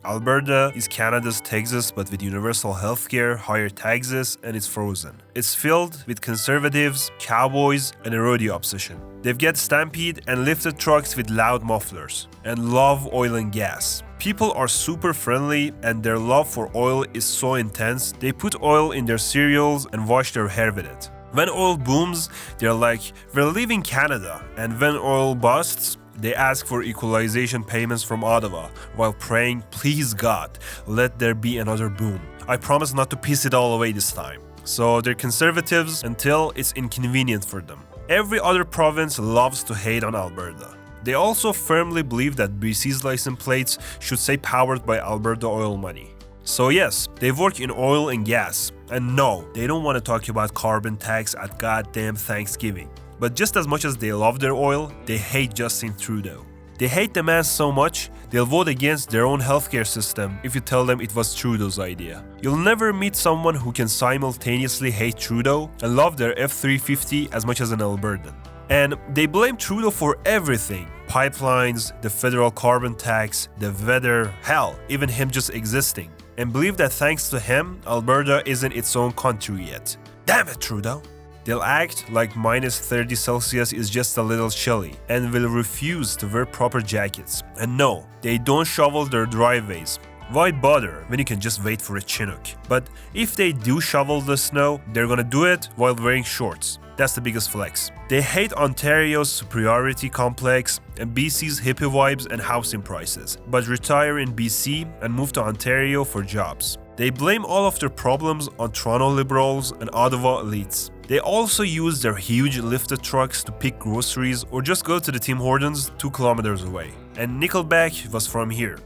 Alberta is Canada's Texas but with universal healthcare, higher taxes, and it's frozen. It's filled with conservatives, cowboys, and a rodeo obsession. They've got stampede and lifted trucks with loud mufflers, and love oil and gas. People are super friendly and their love for oil is so intense, they put oil in their cereals and wash their hair with it. When oil booms, they're like, we're leaving Canada, and when oil busts, they ask for equalization payments from Ottawa while praying, please God, let there be another boom. I promise not to piss it all away this time. So they're conservatives until it's inconvenient for them. Every other province loves to hate on Alberta. They also firmly believe that BC's license plates should say powered by Alberta oil money. So yes, they work in oil and gas. And no, they don't want to talk about carbon tax at goddamn Thanksgiving. But just as much as they love their oil, they hate Justin Trudeau. They hate the man so much, they'll vote against their own healthcare system if you tell them it was Trudeau's idea. You'll never meet someone who can simultaneously hate Trudeau and love their F-350 as much as an Albertan. And they blame Trudeau for everything. Pipelines, the federal carbon tax, the weather, hell, even him just existing. And believe that thanks to him, Alberta isn't its own country yet. Damn it, Trudeau! They'll act like minus 30 Celsius is just a little chilly and will refuse to wear proper jackets. And no, they don't shovel their driveways. Why bother when you can just wait for a Chinook? But if they do shovel the snow, they're gonna do it while wearing shorts. That's the biggest flex. They hate Ontario's superiority complex and BC's hippie vibes and housing prices, but retire in BC and move to Ontario for jobs. They blame all of their problems on Toronto Liberals and Ottawa elites. They also use their huge lifted trucks to pick groceries or just go to the Tim Hortons 2 kilometers away. And Nickelback was from here.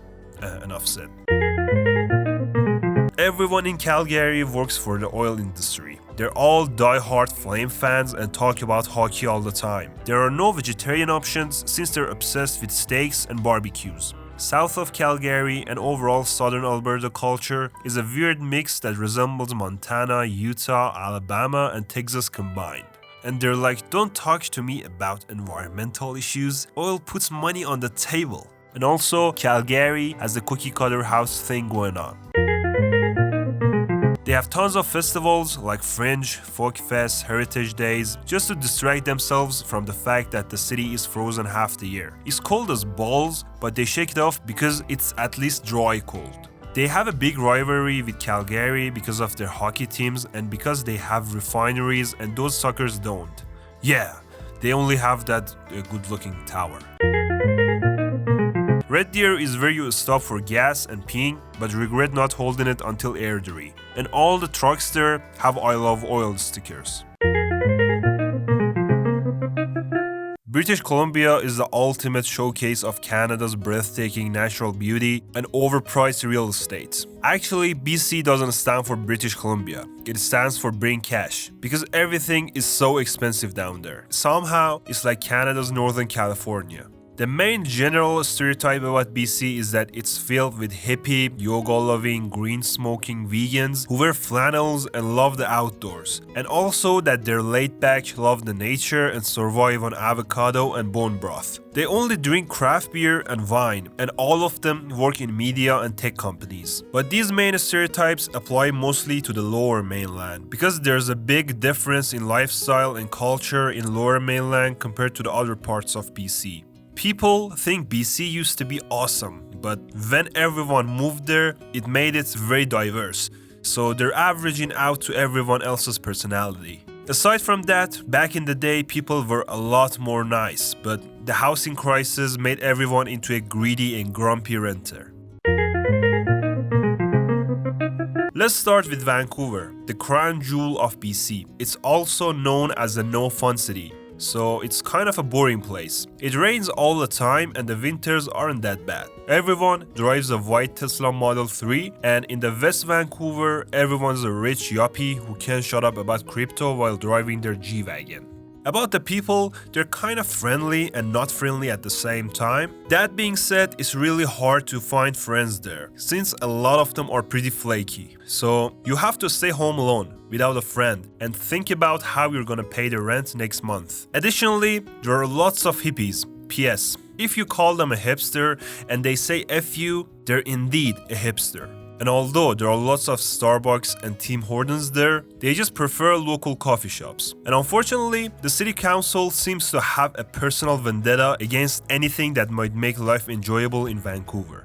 Enough said. Everyone in Calgary works for the oil industry. They're all die-hard Flame fans and talk about hockey all the time. There are no vegetarian options since they're obsessed with steaks and barbecues. South of Calgary and overall southern Alberta culture is a weird mix that resembles Montana, Utah, Alabama, and Texas combined. And they're like, don't talk to me about environmental issues, oil puts money on the table. And also, Calgary has the cookie cutter house thing going on. They have tons of festivals like Fringe, Folk Fest, Heritage Days, just to distract themselves from the fact that the city is frozen half the year. It's cold as balls, but they shake it off because it's at least dry cold. They have a big rivalry with Calgary because of their hockey teams and because they have refineries and those suckers don't. Yeah, they only have that good-looking tower. Red Deer is where you stop for gas and peeing, but regret not holding it until Airdrie. And all the trucks there have I love oil stickers. British Columbia is the ultimate showcase of Canada's breathtaking natural beauty and overpriced real estate. Actually, BC doesn't stand for British Columbia. It stands for Bring Cash, because everything is so expensive down there. Somehow, it's like Canada's Northern California. The main general stereotype about BC is that it's filled with hippie, yoga-loving, green-smoking vegans who wear flannels and love the outdoors, and also that they're laid-back, love the nature, and survive on avocado and bone broth. They only drink craft beer and wine, and all of them work in media and tech companies. But these main stereotypes apply mostly to the Lower Mainland, because there's a big difference in lifestyle and culture in Lower Mainland compared to the other parts of BC. People think BC used to be awesome, but when everyone moved there, it made it very diverse, so they're averaging out to everyone else's personality. Aside from that, back in the day, people were a lot more nice, but the housing crisis made everyone into a greedy and grumpy renter. Let's start with Vancouver, the crown jewel of BC. It's also known as the no fun city. So it's kind of a boring place. It rains all the time and the winters aren't that bad. Everyone drives a white Tesla Model 3 and in the West Vancouver, everyone's a rich yuppie who can't shut up about crypto while driving their G-Wagon. About the people, they're kind of friendly and not friendly at the same time. That being said, it's really hard to find friends there, since a lot of them are pretty flaky. So you have to stay home alone, without a friend, and think about how you're gonna pay the rent next month. Additionally, there are lots of hippies. P.S. If you call them a hipster and they say F you, they're indeed a hipster. And although there are lots of Starbucks and Tim Hortons there, they just prefer local coffee shops. And unfortunately, the city council seems to have a personal vendetta against anything that might make life enjoyable in Vancouver.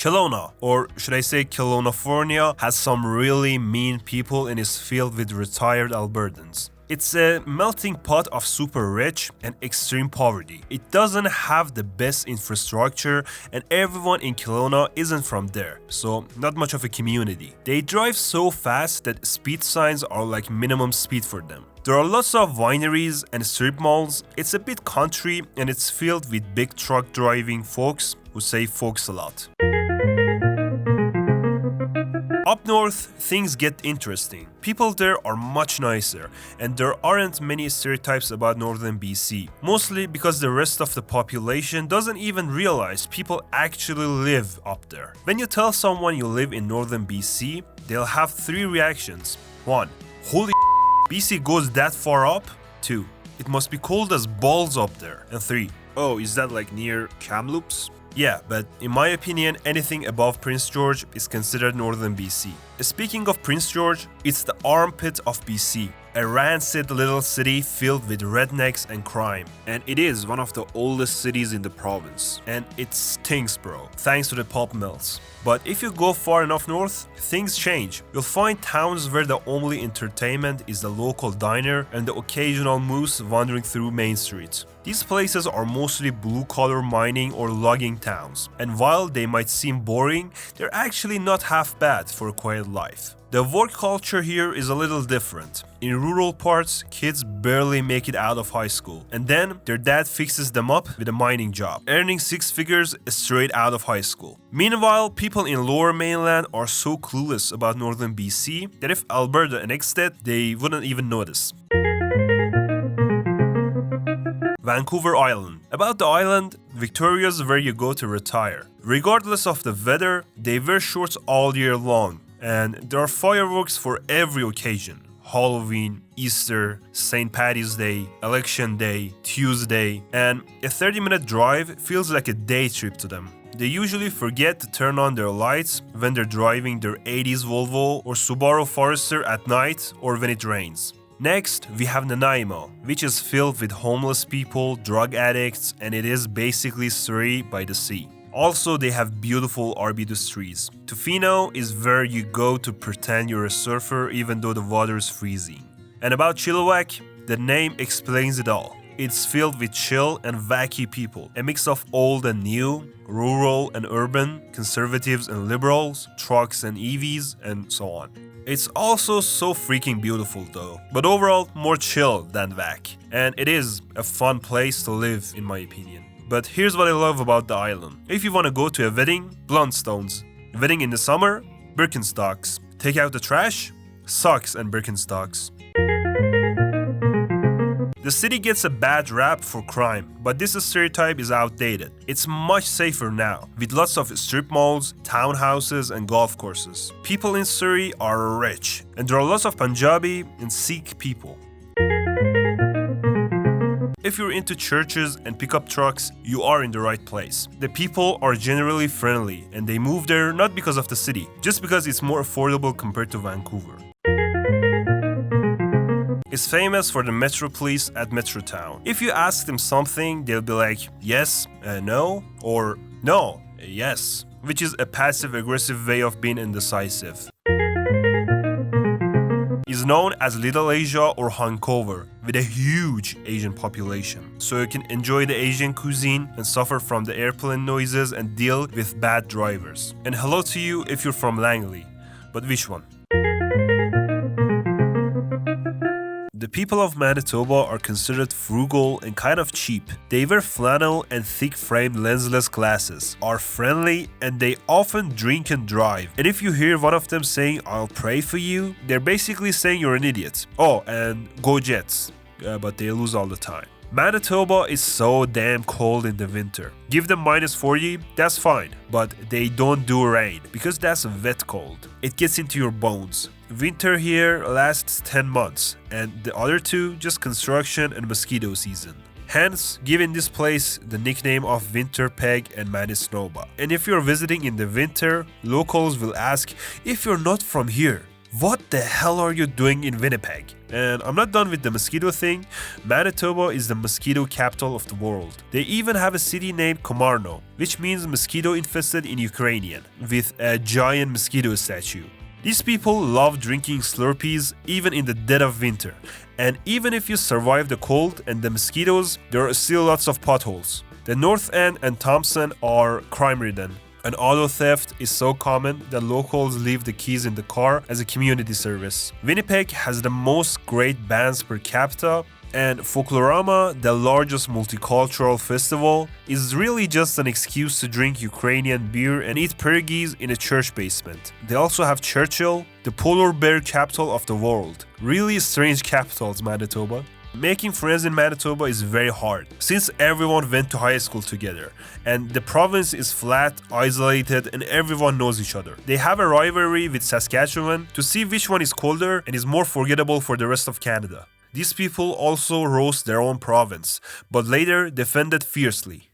Kelowna, or should I say Kelownafornia, has some really mean people and is filled with retired Albertans. It's a melting pot of super rich and extreme poverty. It doesn't have the best infrastructure and everyone in Kelowna isn't from there, so not much of a community. They drive so fast that speed signs are like minimum speed for them. There are lots of wineries and strip malls. It's a bit country and it's filled with big truck driving folks who say folks a lot. Up north, things get interesting. People there are much nicer, and there aren't many stereotypes about northern BC, mostly because the rest of the population doesn't even realize people actually live up there. When you tell someone you live in northern BC, they'll have 3 reactions. 1. Holy BC goes that far up? 2. It must be cold as balls up there. And 3. Oh, is that like near Kamloops? Yeah, but in my opinion, anything above Prince George is considered northern BC. Speaking of Prince George, it's the armpit of BC, a rancid little city filled with rednecks and crime. And it is one of the oldest cities in the province. And it stinks, bro, thanks to the pulp mills. But if you go far enough north, things change. You'll find towns where the only entertainment is the local diner and the occasional moose wandering through Main Street. These places are mostly blue-collar mining or logging towns, and while they might seem boring, they're actually not half bad for a quiet life. The work culture here is a little different. In rural parts, kids barely make it out of high school, and then their dad fixes them up with a mining job, earning 6 figures straight out of high school. Meanwhile, people in Lower Mainland are so clueless about northern BC that if Alberta annexed it, they wouldn't even notice. Vancouver Island. About the island, Victoria's where you go to retire. Regardless of the weather, they wear shorts all year long, and there are fireworks for every occasion. Halloween, Easter, St. Paddy's Day, Election Day, Tuesday, and a 30-minute drive feels like a day trip to them. They usually forget to turn on their lights when they're driving their 80s Volvo or Subaru Forester at night or when it rains. Next, we have Nanaimo, which is filled with homeless people, drug addicts, and it is basically Surrey by the sea. Also, they have beautiful arbutus trees. Tofino is where you go to pretend you're a surfer even though the water is freezing. And about Chilliwack, the name explains it all. It's filled with chill and wacky people, a mix of old and new, rural and urban, conservatives and liberals, trucks and EVs, and so on. It's also so freaking beautiful though, but overall more chill than wack, and it is a fun place to live in my opinion. But here's what I love about the island. If you want to go to a wedding, Bluntstones. Wedding in the summer, Birkenstocks. Take out the trash, socks and Birkenstocks. The city gets a bad rap for crime, but this stereotype is outdated. It's much safer now, with lots of strip malls, townhouses, and golf courses. People in Surrey are rich, and there are lots of Punjabi and Sikh people. If you're into churches and pickup trucks, you are in the right place. The people are generally friendly, and they move there not because of the city, just because it's more affordable compared to Vancouver. Is famous for the Metro Police at Metrotown. If you ask them something, they'll be like, yes, no, or no, yes, which is a passive-aggressive way of being indecisive. Is known as Little Asia or Vancouver, with a huge Asian population, so you can enjoy the Asian cuisine and suffer from the airplane noises and deal with bad drivers. And hello to you if you're from Langley, but which one? The people of Manitoba are considered frugal and kind of cheap. They wear flannel and thick-framed lensless glasses, are friendly, and they often drink and drive. And if you hear one of them saying, "I'll pray for you," they're basically saying you're an idiot. Oh, and go Jets. But they lose all the time. Manitoba is so damn cold in the winter. Give them -40, that's fine, but they don't do rain, because that's wet cold. It gets into your bones. Winter here lasts 10 months, and the other 2 just construction and mosquito season. Hence, giving this place the nickname of Winnipeg and Manitoba. And if you're visiting in the winter, locals will ask, if you're not from here, what the hell are you doing in Winnipeg? And I'm not done with the mosquito thing. Manitoba is the mosquito capital of the world. They even have a city named Komarno, which means mosquito infested in Ukrainian, with a giant mosquito statue. These people love drinking Slurpees even in the dead of winter. And even if you survive the cold and the mosquitoes, there are still lots of potholes. The North End and Thompson are crime-ridden. And auto theft is so common that locals leave the keys in the car as a community service. Winnipeg has the most great bands per capita, and Folklorama, the largest multicultural festival, is really just an excuse to drink Ukrainian beer and eat pierogies in a church basement. They also have Churchill, the polar bear capital of the world. Really strange capitals, Manitoba. Making friends in Manitoba is very hard, since everyone went to high school together, and the province is flat, isolated, and everyone knows each other. They have a rivalry with Saskatchewan to see which one is colder and is more forgettable for the rest of Canada. These people also roast their own province, but later defended fiercely.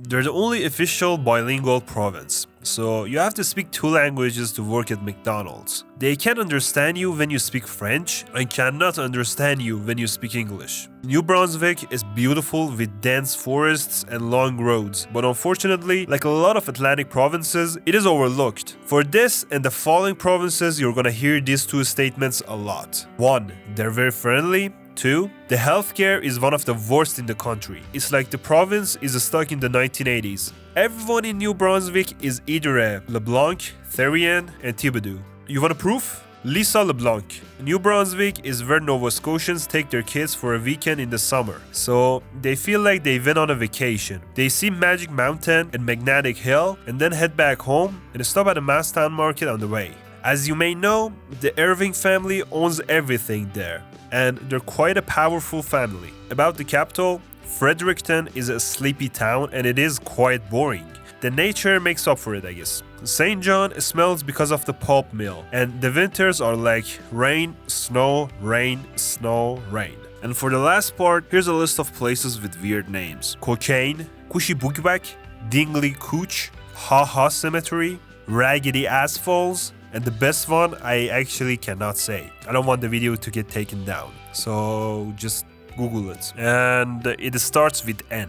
They're the only official bilingual province, so you have to speak 2 languages to work at McDonald's. They can understand you when you speak French and cannot understand you when you speak English. New Brunswick is beautiful with dense forests and long roads, but unfortunately, like a lot of Atlantic provinces, it is overlooked. For this and the following provinces, you're gonna hear these 2 statements a lot. 1. They're very friendly. 2. The healthcare is one of the worst in the country. It's like the province is stuck in the 1980s. Everyone in New Brunswick is either a LeBlanc, Therrien, and Thibodeau. You want a proof? Lisa LeBlanc. New Brunswick is where Nova Scotians take their kids for a weekend in the summer. So they feel like they went on a vacation. They see Magic Mountain and Magnetic Hill and then head back home and stop at a Masstown market on the way. As you may know, the Irving family owns everything there, and they're quite a powerful family. About the capital, Fredericton is a sleepy town and it is quite boring. The nature makes up for it, I guess. St. John smells because of the pulp mill, and the winters are like rain, snow, rain, snow, rain. And for the last part, here's a list of places with weird names. Cocaine, Cushibugback, Dingley Cooch, Ha Ha Cemetery, Raggedy Ass Falls, and the best one I actually cannot say. I don't want the video to get taken down, so just Google it. And it starts with N.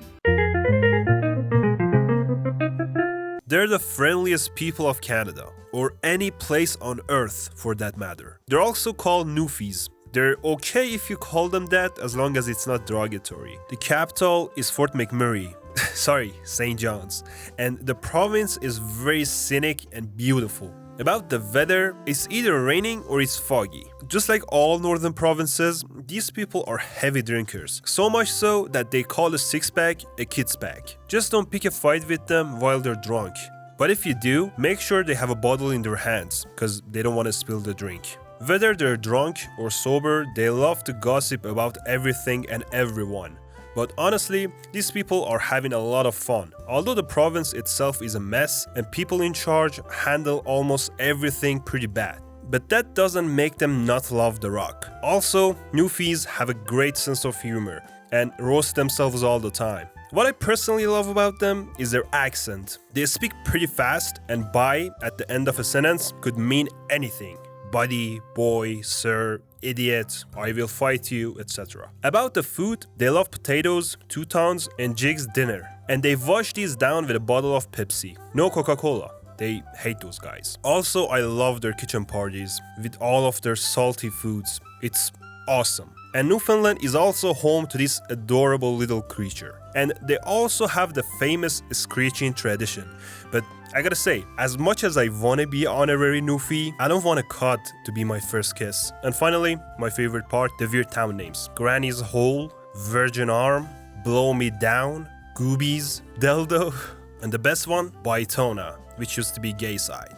They're the friendliest people of Canada, or any place on earth for that matter. They're also called Newfies. They're okay if you call them that as long as it's not derogatory. The capital is Fort McMurray. Sorry, St. John's. And the province is very scenic and beautiful. About the weather, it's either raining or it's foggy. Just like all northern provinces, these people are heavy drinkers. So much so that they call a six-pack a kid's pack. Just don't pick a fight with them while they're drunk. But if you do, make sure they have a bottle in their hands, because they don't want to spill the drink. Whether they're drunk or sober, they love to gossip about everything and everyone. But honestly, these people are having a lot of fun. Although the province itself is a mess and people in charge handle almost everything pretty bad. But that doesn't make them not love the rock. Also, Newfies have a great sense of humor and roast themselves all the time. What I personally love about them is their accent. They speak pretty fast, and "bye" at the end of a sentence could mean anything. Buddy, boy, sir, idiot, I will fight you, etc. About the food, they love potatoes, Teutons, and Jig's dinner. And they wash these down with a bottle of Pepsi. No Coca-Cola. They hate those guys. Also, I love their kitchen parties with all of their salty foods. It's awesome. And Newfoundland is also home to this adorable little creature. And they also have the famous screeching tradition. But I gotta say, as much as I wanna be honorary Newfie, I don't want a cut to be my first kiss. And finally, my favorite part, the weird town names. Granny's Hole, Virgin Arm, Blow Me Down, Goobies, Deldo, and the best one, Baitona, which used to be gay side.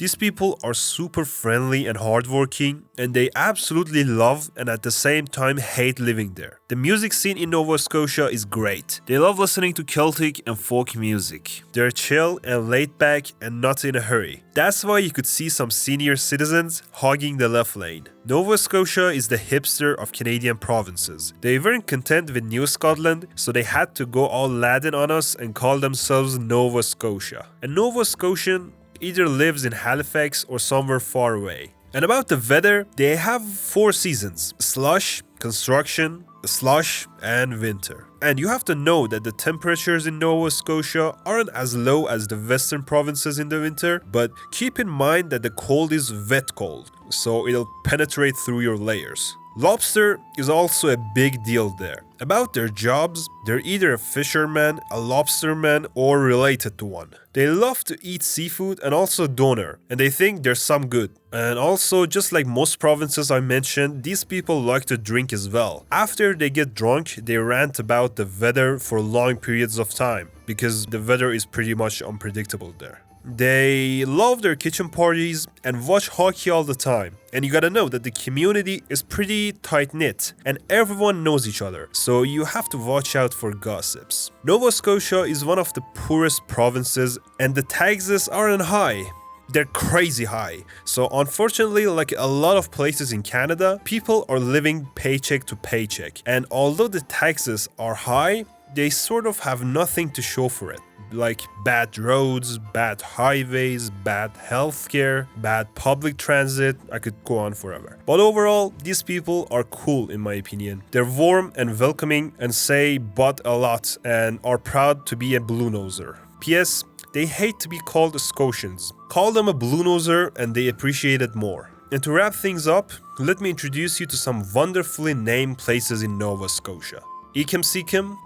These people are super friendly and hardworking, and they absolutely love and at the same time hate living there. The music scene in Nova Scotia is great. They love listening to Celtic and folk music. They're chill and laid back and not in a hurry. That's why you could see some senior citizens hogging the left lane. Nova Scotia is the hipster of Canadian provinces. They weren't content with New Scotland, so they had to go all Latin on us and call themselves Nova Scotia. A Nova Scotian either lives in Halifax or somewhere far away. And about the weather, they have 4 seasons: slush, construction, slush, and winter. And you have to know that the temperatures in Nova Scotia aren't as low as the western provinces in the winter, but keep in mind that the cold is wet cold, so it'll penetrate through your layers. Lobster is also a big deal there. About their jobs, they're either a fisherman, a lobsterman, or related to one. They love to eat seafood and also doner, and they think there's some good. And also, just like most provinces I mentioned, these people like to drink as well. After they get drunk, they rant about the weather for long periods of time, because the weather is pretty much unpredictable there. They love their kitchen parties and watch hockey all the time. And you gotta know that the community is pretty tight-knit and everyone knows each other, so you have to watch out for gossips. Nova Scotia is one of the poorest provinces and the taxes aren't high. They're crazy high. So unfortunately, like a lot of places in Canada, people are living paycheck to paycheck. And although the taxes are high, they sort of have nothing to show for it. Like bad roads, bad highways, bad healthcare, bad public transit. I could go on forever. But overall, these people are cool in my opinion. They're warm and welcoming and say but a lot and are proud to be a blue noser. P.S. They hate to be called Scotians. Call them a blue noser and they appreciate it more. And to wrap things up, let me introduce you to some wonderfully named places in Nova Scotia. Ikem-Sikem,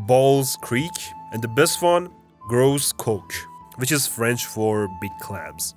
Balls Creek, and the best one, Gros Coq, which is French for big clams.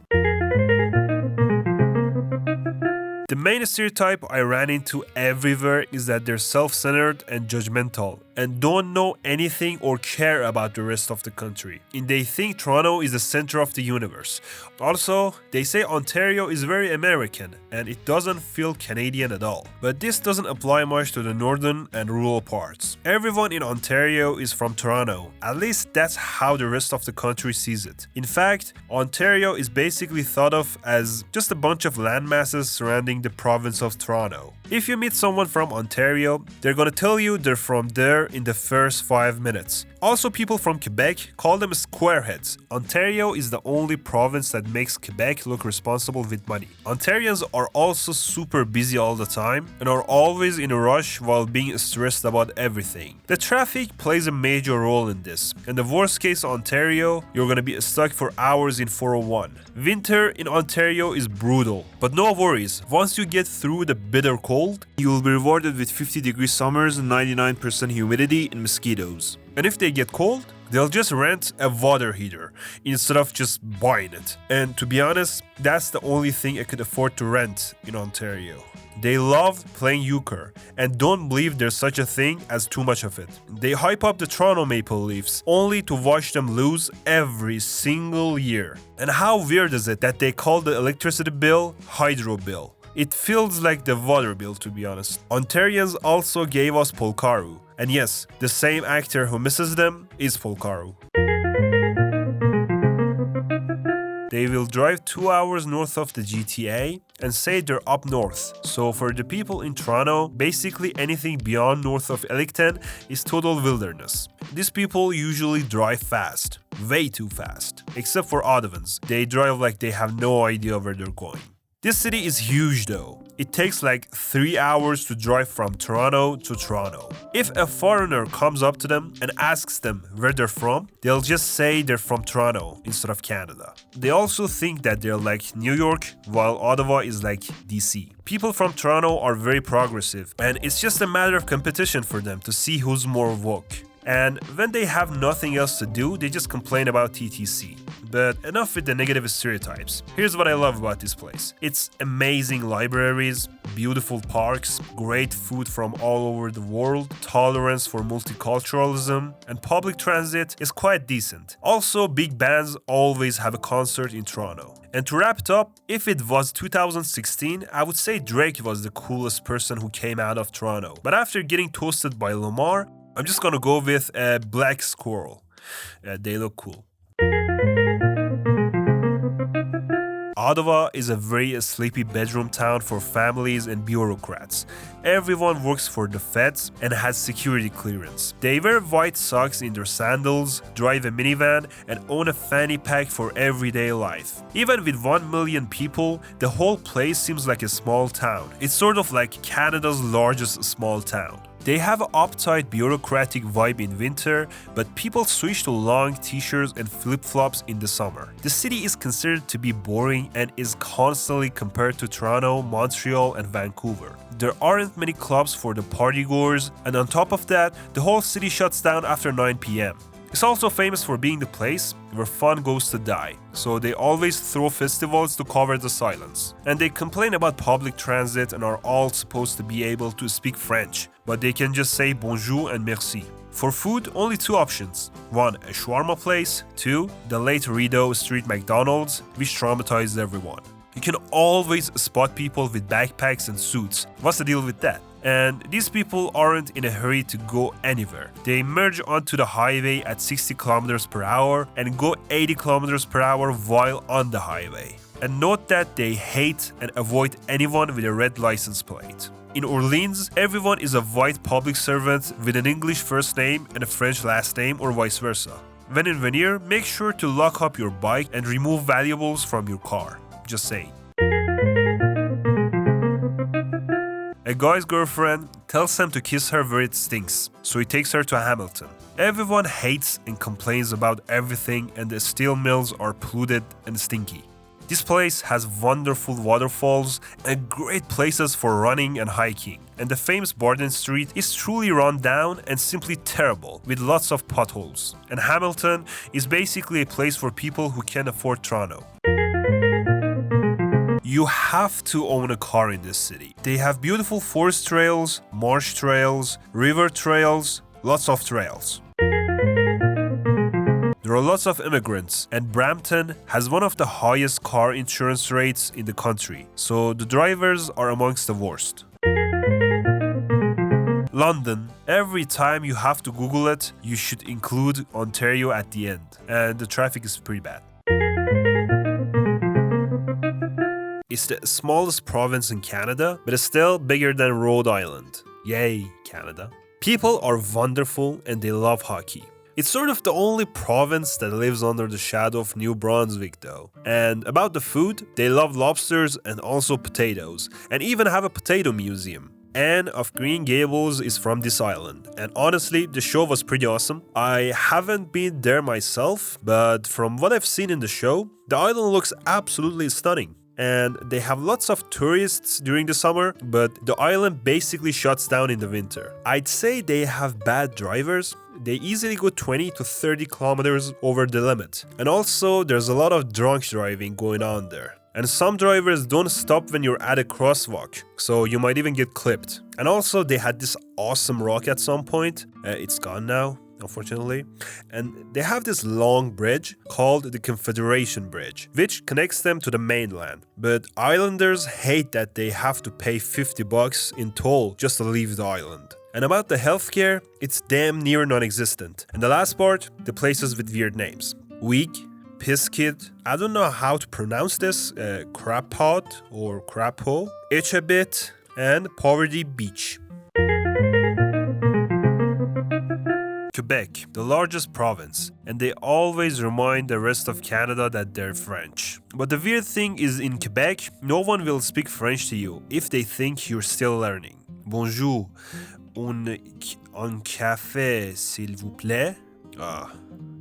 The main stereotype I ran into everywhere is that they're self-centered and judgmental and don't know anything or care about the rest of the country. And they think Toronto is the center of the universe. Also, they say Ontario is very American and it doesn't feel Canadian at all. But this doesn't apply much to the northern and rural parts. Everyone in Ontario is from Toronto. At least that's how the rest of the country sees it. In fact, Ontario is basically thought of as just a bunch of land masses surrounding the province of Toronto. If you meet someone from Ontario, they're gonna tell you they're from there in the first 5 minutes. Also, people from Quebec call them squareheads. Ontario is the only province that makes Quebec look responsible with money. Ontarians are also super busy all the time and are always in a rush while being stressed about everything. The traffic plays a major role in this. In the worst case Ontario, you're gonna be stuck for hours in 401. Winter in Ontario is brutal, but no worries. Once you get through the bitter cold, you will be rewarded with 50-degree summers and 99% humidity and mosquitoes. And if they get cold, they'll just rent a water heater instead of just buying it. And to be honest, that's the only thing I could afford to rent in Ontario. They love playing euchre and don't believe there's such a thing as too much of it. They hype up the Toronto Maple Leafs only to watch them lose every single year. And how weird is it that they call the electricity bill hydro bill? It feels like the water bill, to be honest. Ontarians also gave us Polkaru. And yes, the same actor who misses them is Polkaru. They will drive 2 hours north of the GTA and say they're up north. So for the people in Toronto, basically anything beyond north of Ellicton is total wilderness. These people usually drive fast, way too fast. Except for Ottawans, they drive like they have no idea where they're going. This city is huge though. It takes like 3 hours to drive from Toronto to Toronto. If a foreigner comes up to them and asks them where they're from, they'll just say they're from Toronto instead of Canada. They also think that they're like New York, while Ottawa is like DC. People from Toronto are very progressive, and it's just a matter of competition for them to see who's more woke. And when they have nothing else to do, they just complain about TTC. But enough with the negative stereotypes. Here's what I love about this place. It's amazing libraries, beautiful parks, great food from all over the world, tolerance for multiculturalism, and public transit is quite decent. Also, big bands always have a concert in Toronto. And to wrap it up, if it was 2016, I would say Drake was the coolest person who came out of Toronto. But after getting toasted by Lamar, I'm just gonna go with a Black Squirrel. They look cool. Ottawa is a very sleepy bedroom town for families and bureaucrats. Everyone works for the feds and has security clearance. They wear white socks in their sandals, drive a minivan, and own a fanny pack for everyday life. Even with 1 million people, the whole place seems like a small town. It's sort of like Canada's largest small town. They have an uptight bureaucratic vibe in winter, but people switch to long t-shirts and flip-flops in the summer. The city is considered to be boring and is constantly compared to Toronto, Montreal, and Vancouver. There aren't many clubs for the partygoers, and on top of that, the whole city shuts down after 9 p.m. It's also famous for being the place where fun goes to die, so they always throw festivals to cover the silence. And they complain about public transit and are all supposed to be able to speak French, but they can just say bonjour and merci. For food, only 2 options. 1, a shawarma place. 2, the late Rideau Street McDonald's, which traumatized everyone. You can always spot people with backpacks and suits. What's the deal with that? And these people aren't in a hurry to go anywhere. They merge onto the highway at 60 km per hour and go 80 km per hour while on the highway. And note that they hate and avoid anyone with a red license plate. In Orleans, everyone is a white public servant with an English first name and a French last name or vice versa. When in Vanier, make sure to lock up your bike and remove valuables from your car. Just saying. A guy's girlfriend tells Sam to kiss her where it stinks, so he takes her to Hamilton. Everyone hates and complains about everything, and the steel mills are polluted and stinky. This place has wonderful waterfalls and great places for running and hiking. And the famous Borden Street is truly run down and simply terrible, with lots of potholes. And Hamilton is basically a place for people who can afford Toronto. You have to own a car in this city. They have beautiful forest trails, marsh trails, river trails, lots of trails. There are lots of immigrants, and Brampton has one of the highest car insurance rates in the country, so the drivers are amongst the worst. London, every time you have to Google it, you should include Ontario at the end, and the traffic is pretty bad. It's the smallest province in Canada, but it's still bigger than Rhode Island. Yay, Canada. People are wonderful and they love hockey. It's sort of the only province that lives under the shadow of New Brunswick though. And about the food, they love lobsters and also potatoes, and even have a potato museum. Anne of Green Gables is from this island, and honestly, the show was pretty awesome. I haven't been there myself, but from what I've seen in the show, the island looks absolutely stunning. And they have lots of tourists during the summer, but the island basically shuts down in the winter. I'd say they have bad drivers. They easily go 20 to 30 kilometers over the limit. And also, there's a lot of drunk driving going on there. And some drivers don't stop when you're at a crosswalk, so you might even get clipped. And also, they had this awesome rock at some point. It's gone now, unfortunately. And they have this long bridge called the Confederation Bridge, which connects them to the mainland. But islanders hate that they have to pay $50 in toll just to leave the island. And about the healthcare, it's damn near non-existent. And the last part, the places with weird names. Week, Piskid, I don't know how to pronounce this, Crapot or Crapo, Itchabit, and Poverty Beach. Quebec, the largest province, and they always remind the rest of Canada that they're French. But the weird thing is in Quebec, no one will speak French to you if they think you're still learning. Bonjour, un café s'il vous plaît?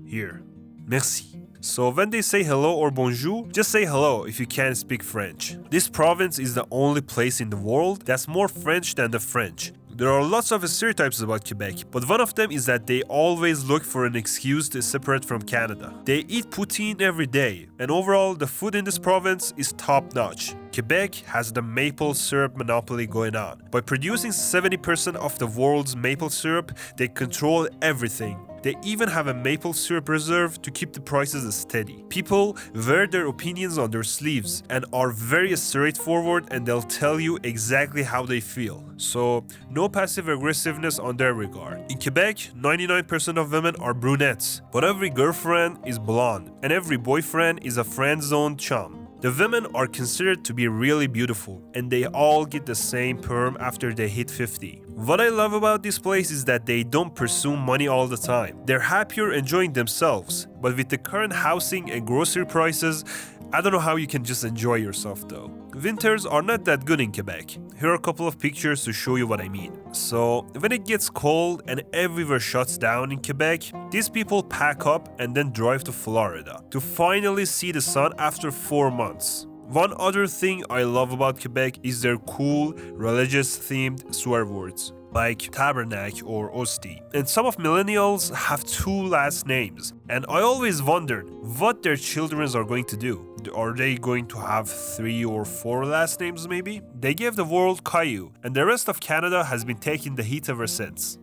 Here. Merci. So when they say hello or bonjour, just say hello if you can't speak French. This province is the only place in the world that's more French than the French. There are lots of stereotypes about Quebec, but one of them is that they always look for an excuse to separate from Canada. They eat poutine every day, and overall the food in this province is top-notch. Quebec has the maple syrup monopoly going on. By producing 70% of the world's maple syrup, they control everything. They even have a maple syrup reserve to keep the prices steady. People wear their opinions on their sleeves and are very straightforward, and they'll tell you exactly how they feel. So, no passive aggressiveness on their regard. In Quebec, 99% of women are brunettes, but every girlfriend is blonde, and every boyfriend is a friend-zoned chum. The women are considered to be really beautiful, and they all get the same perm after they hit 50. What I love about this place is that they don't pursue money all the time. They're happier enjoying themselves, but with the current housing and grocery prices, I don't know how you can just enjoy yourself though. Winters are not that good in Quebec. Here are a couple of pictures to show you what I mean. So, when it gets cold and everywhere shuts down in Quebec, these people pack up and then drive to Florida to finally see the sun after 4 months. One other thing I love about Quebec is their cool, religious-themed swear words, like tabernacle or hostie. And some of millennials have 2 last names, and I always wondered what their children are going to do. Are they going to have 3 or 4 last names maybe? They gave the world Caillou, and the rest of Canada has been taking the heat ever since.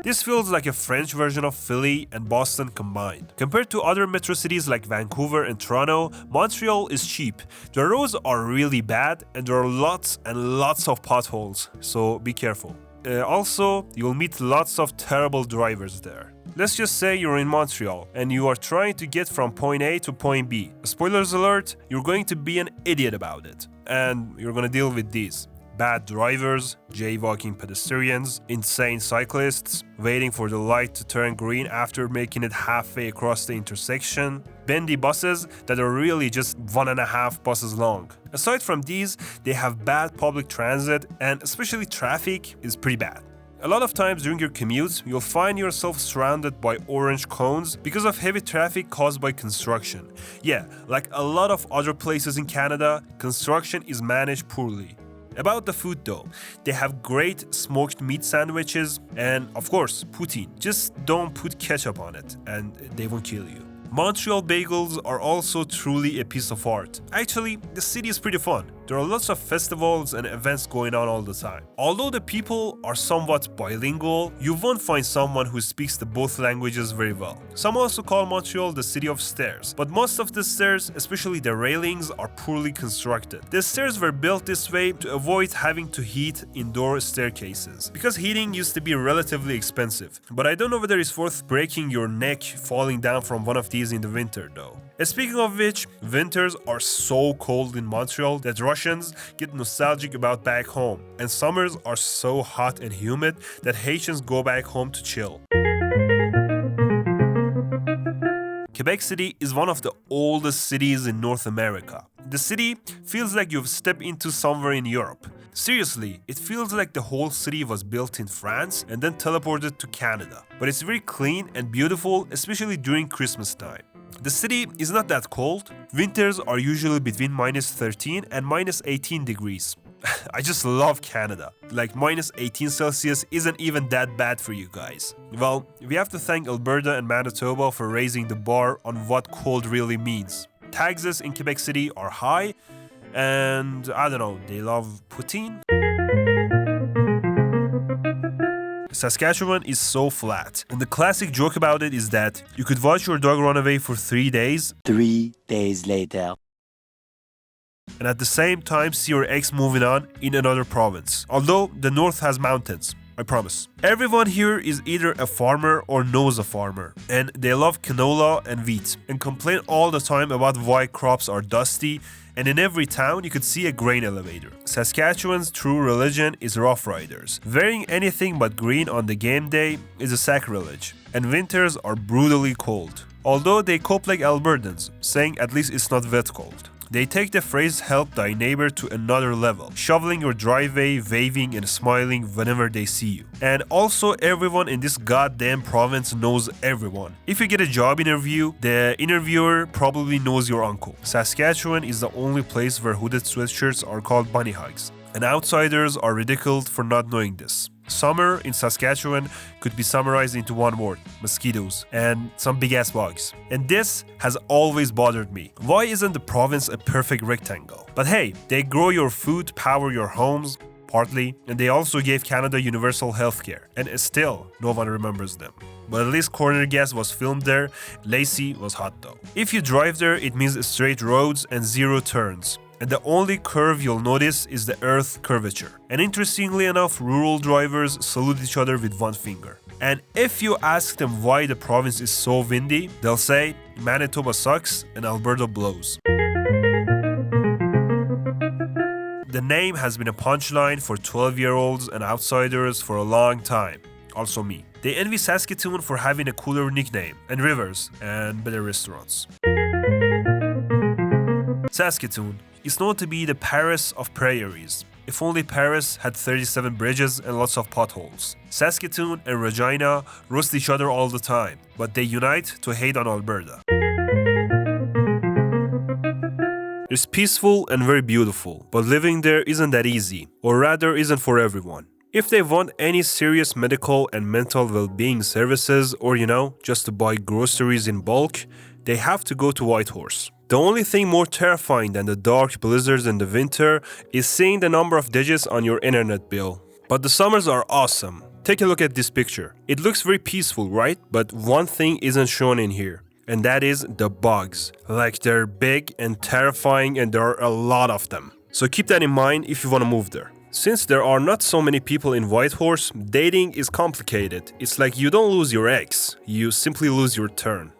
This feels like a French version of Philly and Boston combined. Compared to other metro cities like Vancouver and Toronto, Montreal is cheap. The roads are really bad, and there are lots and lots of potholes, so be careful. Also, you'll meet lots of terrible drivers there. Let's just say you're in Montreal and you are trying to get from point A to point B. Spoilers alert, you're going to be an idiot about it. And you're going to deal with these: bad drivers, jaywalking pedestrians, insane cyclists, waiting for the light to turn green after making it halfway across the intersection, bendy buses that are really just 1.5 buses long. Aside from these, they have bad public transit, and especially traffic is pretty bad. A lot of times during your commute, you'll find yourself surrounded by orange cones because of heavy traffic caused by construction. Yeah, like a lot of other places in Canada, construction is managed poorly. About the food though, they have great smoked meat sandwiches and, of course, poutine. Just don't put ketchup on it and they won't kill you. Montreal bagels are also truly a piece of art. Actually, the city is pretty fun. There are lots of festivals and events going on all the time. Although the people are somewhat bilingual, you won't find someone who speaks the both languages very well. Some also call Montreal the city of stairs, but most of the stairs, especially the railings, are poorly constructed. The stairs were built this way to avoid having to heat indoor staircases, because heating used to be relatively expensive. But I don't know whether it's worth breaking your neck falling down from one of these in the winter though. Speaking of which, winters are so cold in Montreal that Russians get nostalgic about back home, and summers are so hot and humid that Haitians go back home to chill. Quebec City is one of the oldest cities in North America. The city feels like you've stepped into somewhere in Europe. Seriously, it feels like the whole city was built in France and then teleported to Canada. But it's very clean and beautiful, especially during Christmas time. The city is not that cold. Winters are usually between -13 and -18 degrees. I just love Canada. Like -18 Celsius isn't even that bad for you guys. Well, we have to thank Alberta and Manitoba for raising the bar on what cold really means. Taxes in Quebec City are high, and I don't know, they love poutine. Saskatchewan is so flat, and the classic joke about it is that you could watch your dog run away for 3 days. 3 days later. And at the same time see your ex moving on in another province. Although the north has mountains, I promise. Everyone here is either a farmer or knows a farmer, and they love canola and wheat, and complain all the time about why crops are dusty, and in every town you could see a grain elevator. Saskatchewan's true religion is Rough Riders. Wearing anything but green on the game day is a sacrilege, and winters are brutally cold. Although they cope like Albertans, saying at least it's not wet cold. They take the phrase help thy neighbor to another level, shoveling your driveway, waving and smiling whenever they see you. And also everyone in this goddamn province knows everyone. If you get a job interview, the interviewer probably knows your uncle. Saskatchewan is the only place where hooded sweatshirts are called bunny hugs, and outsiders are ridiculed for not knowing this. Summer in Saskatchewan could be summarized into one word: mosquitoes and some big ass bugs. And this has always bothered me. Why isn't the province a perfect rectangle? But hey, they grow your food, power your homes, partly, and they also gave Canada universal healthcare, and still no one remembers them. But at least Corner Gas was filmed there. Lacey was hot though. If you drive there, it means straight roads and zero turns. And the only curve you'll notice is the earth curvature. And interestingly enough, rural drivers salute each other with one finger. And if you ask them why the province is so windy, they'll say Manitoba sucks and Alberta blows. The name has been a punchline for 12-year-olds and outsiders for a long time. Also me. They envy Saskatoon for having a cooler nickname, and rivers, and better restaurants. Saskatoon is known to be the Paris of prairies. If only Paris had 37 bridges and lots of potholes. Saskatoon and Regina roast each other all the time, but they unite to hate on Alberta. It's peaceful and very beautiful, but living there isn't that easy, or rather isn't for everyone. If they want any serious medical and mental well-being services, or just to buy groceries in bulk, they have to go to Whitehorse. The only thing more terrifying than the dark blizzards in the winter is seeing the number of digits on your internet bill. But the summers are awesome. Take a look at this picture. It looks very peaceful, right? But one thing isn't shown in here, and that is the bugs. Like, they're big and terrifying, and there are a lot of them. So keep that in mind if you want to move there. Since there are not so many people in Whitehorse, dating is complicated. It's like you don't lose your ex, you simply lose your turn.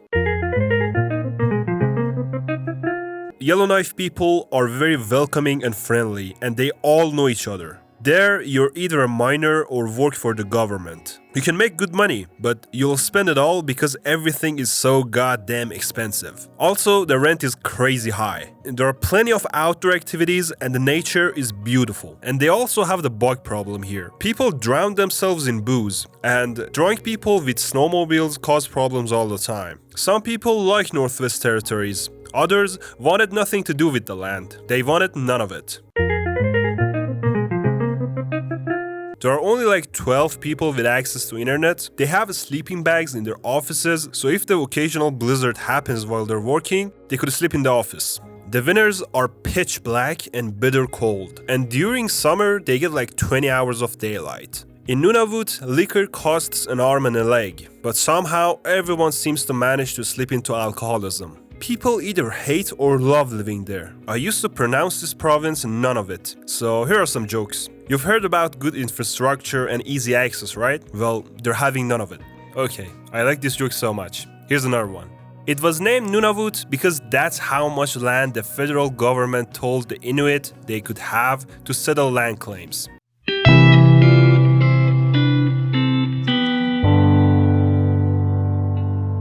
Yellowknife people are very welcoming and friendly, and they all know each other. There, you're either a miner or work for the government. You can make good money, but you'll spend it all because everything is so goddamn expensive. Also, the rent is crazy high. There are plenty of outdoor activities and the nature is beautiful. And they also have the bug problem here. People drown themselves in booze, and drunk people with snowmobiles cause problems all the time. Some people like Northwest Territories. Others wanted nothing to do with the land. They wanted none of it. There are only like 12 people with access to internet. They have sleeping bags in their offices, so if the occasional blizzard happens while they're working, they could sleep in the office. The winters are pitch black and bitter cold, and during summer they get like 20 hours of daylight. In Nunavut, liquor costs an arm and a leg, but somehow everyone seems to manage to slip into alcoholism. People either hate or love living there. I used to pronounce this province none of it, so here are some jokes. You've heard about good infrastructure and easy access, right? Well, they're having none of it. Okay, I like this joke so much. Here's another one. It was named Nunavut because that's how much land the federal government told the Inuit they could have to settle land claims.